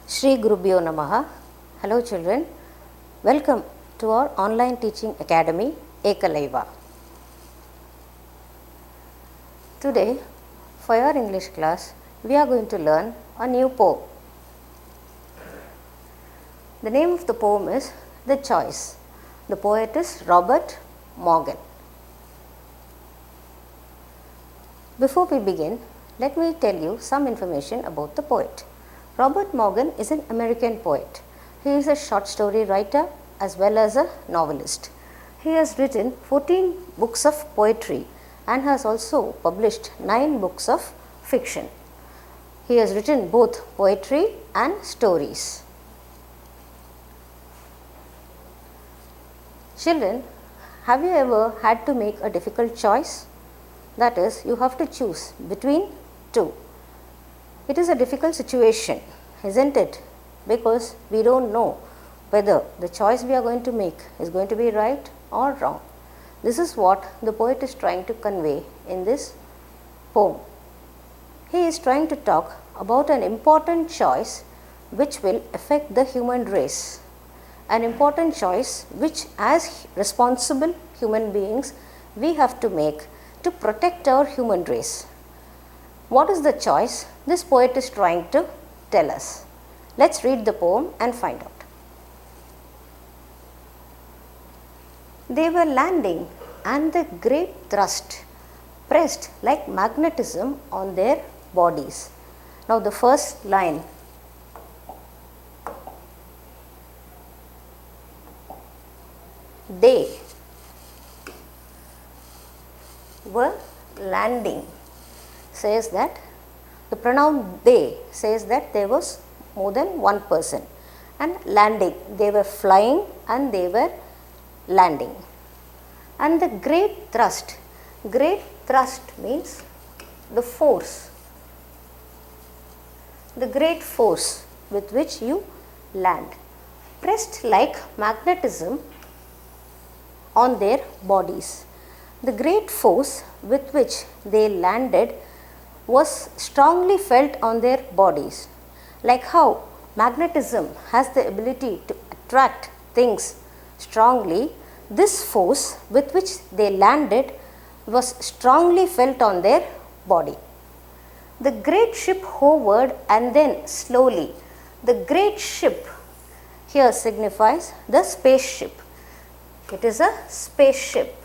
Shri Gurubhyo Namaha. Hello children, welcome to our online teaching academy Ekalaiva. Today for your English class we are going to learn a new poem. The name of the poem is The Choice. The poet is Robert Morgan. Before we begin, let me tell you some information about the poet. Robert Morgan is an American poet. He is a short story writer as well as a novelist. He has written 14 books of poetry and has also published 9 books of fiction. He has written both poetry and stories. Children, have you ever had to make a difficult choice? That is, you have to choose between two. It is a difficult situation, isn't it? Because we don't know whether the choice we are going to make is going to be right or wrong. This is what the poet is trying to convey in this poem. He is trying to talk about an important choice which will affect the human race. An important choice which, as responsible human beings, we have to make to protect our human race. What is the choice this poet is trying to tell us? Let's read the poem and find out. They were landing, and the great thrust pressed like magnetism on their bodies. Now the first line. They were landing says that the pronoun they says that there was more than one person, and landing, they were flying and they were landing. And the great thrust means the force, the great force with which you land, pressed like magnetism on their bodies. The great force with which they landed was strongly felt on their bodies. Like how magnetism has the ability to attract things strongly, this force with which they landed was strongly felt on their body. The great ship hovered and then slowly. The great ship here signifies the spaceship. It is a spaceship.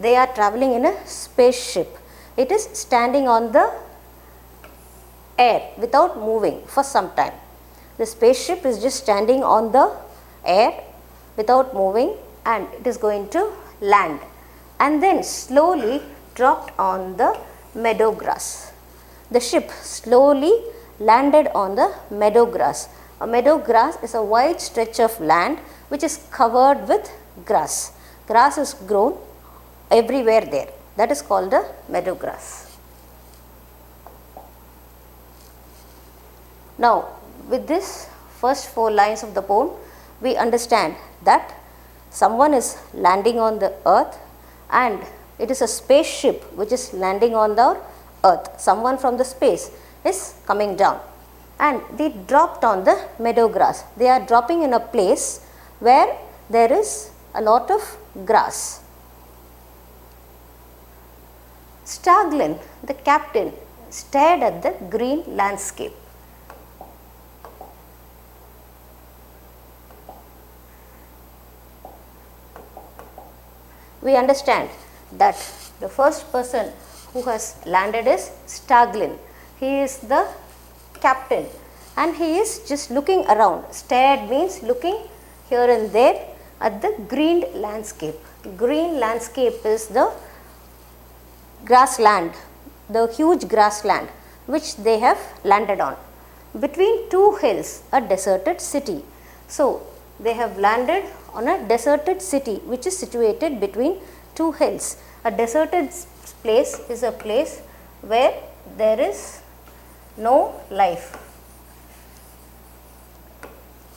They are traveling in a spaceship. It is standing on the air without moving for some time. The spaceship is just standing on the air without moving, and it is going to land and then slowly dropped on the meadow grass. The ship slowly landed on the meadow grass. A meadow grass is a wide stretch of land which is covered with grass. Grass is grown everywhere there. That is called a meadow grass. Now, with this first 4 lines of the poem, we understand that someone is landing on the earth and it is a spaceship which is landing on the earth. Someone from the space is coming down and they dropped on the meadow grass. They are dropping in a place where there is a lot of grass. Starglyn, the captain, stared at the green landscape. We understand that the first person who has landed is Starglyn. He is the captain and he is just looking around. Stared means looking here and there at the green landscape. Green landscape is the grassland, the huge grassland which they have landed on. Between 2 hills, a deserted city. So, they have landed on a deserted city which is situated between 2 hills. A deserted place is a place where there is no life.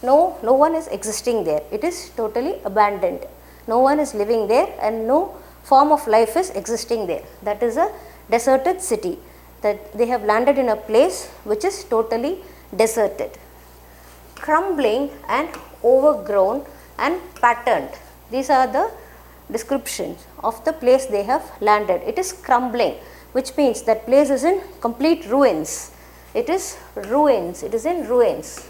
No one is existing there. It is totally abandoned. No one is living there and no form of life is existing there. That is a deserted city. that they have landed in a place which is totally deserted. Crumbling and overgrown and patterned. These are the descriptions of the place they have landed. It is crumbling, which means that place is in complete ruins. It is ruins. It is in ruins.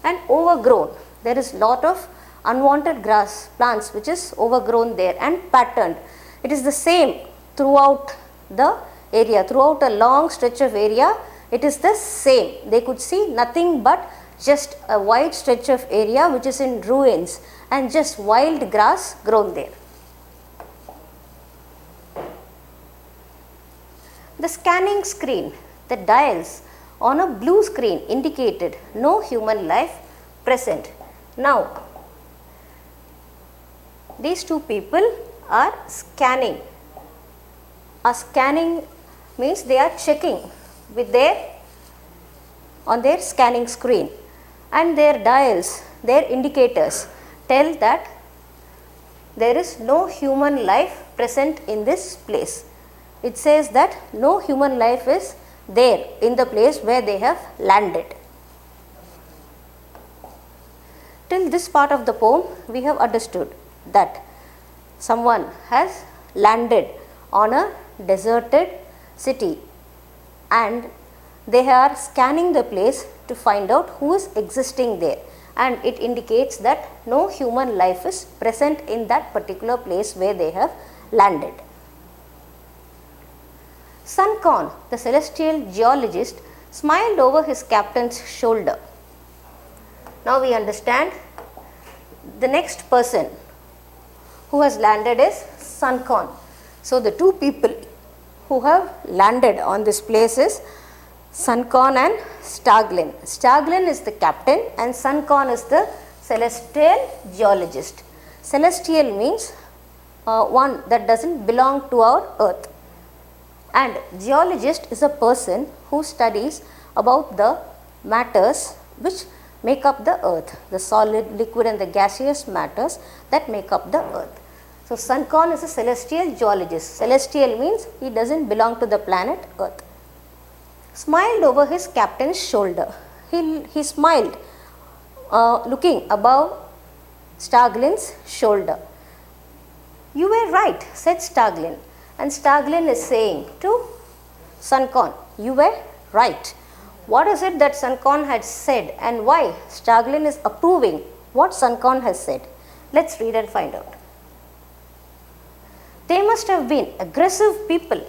And overgrown. There is lot of unwanted grass plants which is overgrown there, and patterned. It is the same throughout the area, throughout a long stretch of area. It is the same. They could see nothing but just a wide stretch of area which is in ruins and just wild grass grown there. The scanning screen, the dials on a blue screen indicated no human life present. Now, these two people are scanning. A scanning means they are checking with on their scanning screen, and their dials, their indicators tell that there is no human life present in this place. It says that no human life is there in the place where they have landed. Till this part of the poem, we have understood that someone has landed on a deserted city and they are scanning the place to find out who is existing there, and it indicates that no human life is present in that particular place where they have landed. Suncon, the celestial geologist, smiled over his captain's shoulder. Now we understand the next person who has landed is Suncon. So the two people who have landed on this place is Suncon and Starglyn. Starglyn is the captain and Suncon is the celestial geologist. Celestial means one that doesn't belong to our earth, and geologist is a person who studies about the matters which make up the earth, the solid, liquid and the gaseous matters that make up the earth. So Suncon is a celestial geologist. Celestial means he doesn't belong to the planet earth. Smiled over his captain's shoulder. He smiled looking above Starglyn's shoulder. You were right, said Starglyn. And Starglyn is saying to Suncon, you were right. What is it that Suncon had said and why Starglyn is approving what Suncon has said? Let's read and find out. They must have been aggressive people.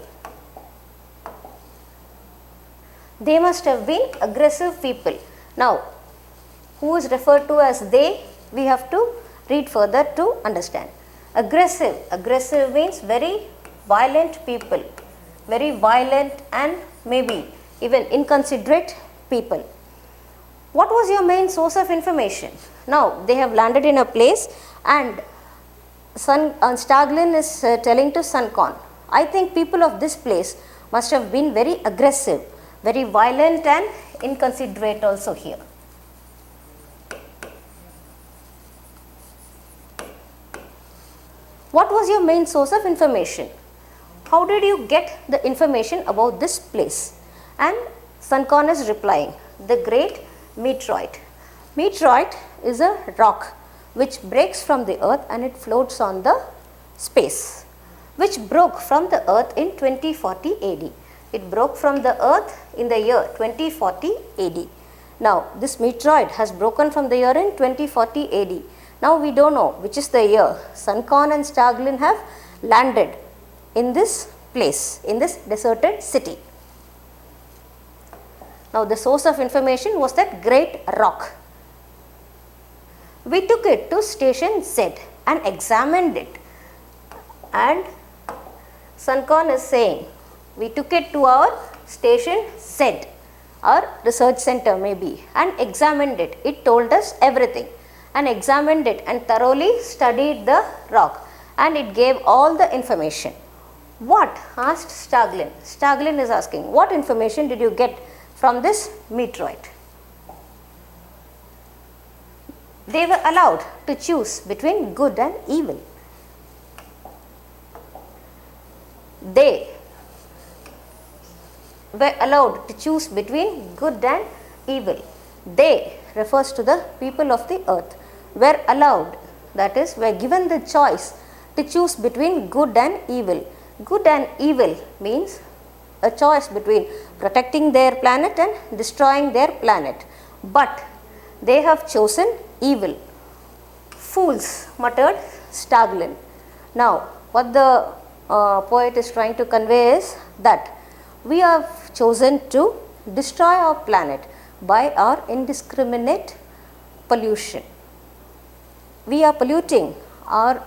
They must have been aggressive people. Now, who is referred to as they? We have to read further to understand. Aggressive. Aggressive means very violent people. Very violent and maybe even inconsiderate people. What was your main source of information? Now, they have landed in a place and Starglyn is telling to Suncon, I think people of this place must have been very aggressive, very violent and inconsiderate also here. What was your main source of information? How did you get the information about this place? And Suncon is replying, the great meteorite. Meteorite is a rock which breaks from the earth and it floats on the space, which broke from the earth in 2040 AD. It broke from the earth in the year 2040 AD. Now, this meteoroid has broken from the year in 2040 AD. Now, we don't know which is the year. Suncon and Starglyn have landed in this place, in this deserted city. Now, the source of information was that great rock. We took it to station Z and examined it, and Suncon is saying, we took it to our station Z, our research center maybe, and examined it. It told us everything and examined it and thoroughly studied the rock, and it gave all the information. What? Asked Starglyn. Starglyn is asking, what information did you get from this meteorite? They were allowed to choose between good and evil. were allowed to choose between good and evil. They refers to the people of the earth, were allowed, that is, were given the choice to choose between good and evil. Good and evil means a choice between protecting their planet and destroying their planet. But they have chosen evil. Fools, muttered Starglyn. Now, what the poet is trying to convey is that we have chosen to destroy our planet by our indiscriminate pollution. We are polluting our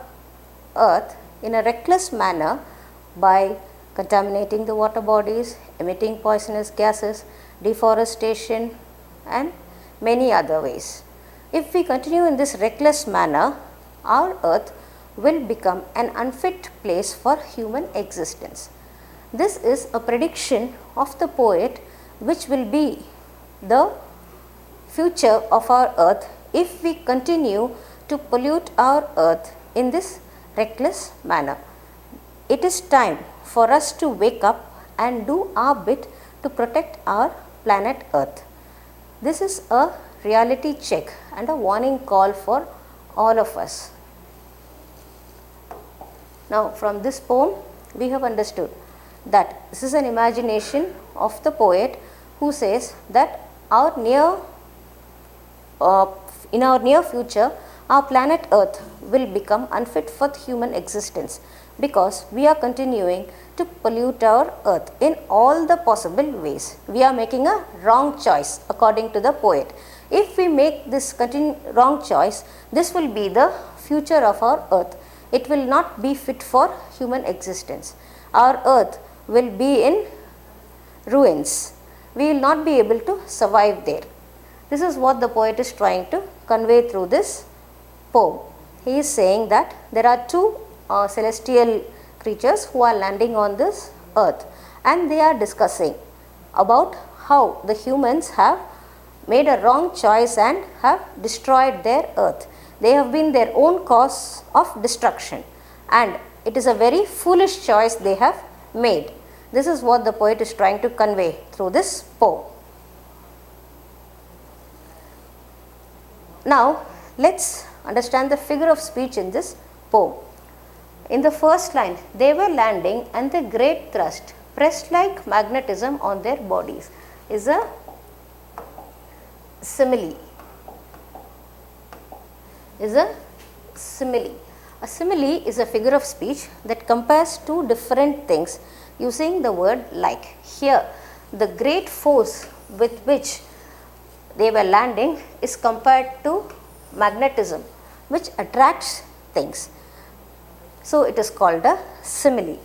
earth in a reckless manner by contaminating the water bodies, emitting poisonous gases, deforestation and many other ways. If we continue in this reckless manner, our earth will become an unfit place for human existence. This is a prediction of the poet which will be the future of our earth if we continue to pollute our earth in this reckless manner. It is time for us to wake up and do our bit to protect our planet earth. This is a reality check and a warning call for all of us. Now, from this poem we have understood that this is an imagination of the poet who says that in our near future our planet earth will become unfit for human existence because we are continuing to pollute our earth in all the possible ways. We are making a wrong choice according to the poet. If we make this wrong choice, this will be the future of our earth. It will not be fit for human existence. Our earth will be in ruins. We will not be able to survive there. This is what the poet is trying to convey through this poem. He is saying that there are two celestial creatures who are landing on this earth and they are discussing about how the humans have made a wrong choice and have destroyed their earth. They have been their own cause of destruction and it is a very foolish choice they have made. This is what the poet is trying to convey through this poem. Now, let us understand the figure of speech in this poem. In the first line, they were landing and the great thrust pressed like magnetism on their bodies is a simile. A simile is a figure of speech that compares two different things using the word like. Here, the great force with which they were landing is compared to magnetism, which attracts things. So, it is called a simile.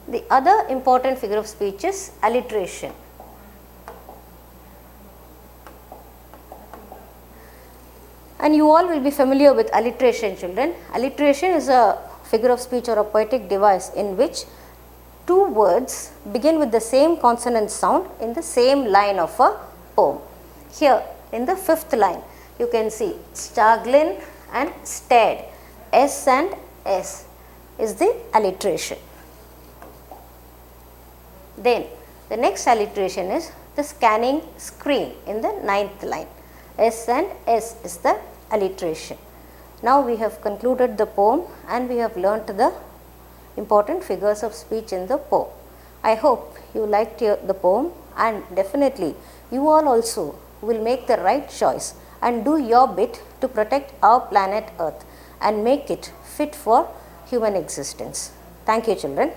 The other important figure of speech is alliteration. And you all will be familiar with alliteration, children. Alliteration is a figure of speech or a poetic device in which two words begin with the same consonant sound in the same line of a poem. Here in the fifth line, you can see Starglyn and stared. S and S is the alliteration. Then the next alliteration is the scanning screen in the ninth line. S and S is the alliteration. Now we have concluded the poem and we have learnt the important figures of speech in the poem. I hope you liked the poem and definitely you all also will make the right choice and do your bit to protect our planet Earth and make it fit for human existence. Thank you, children.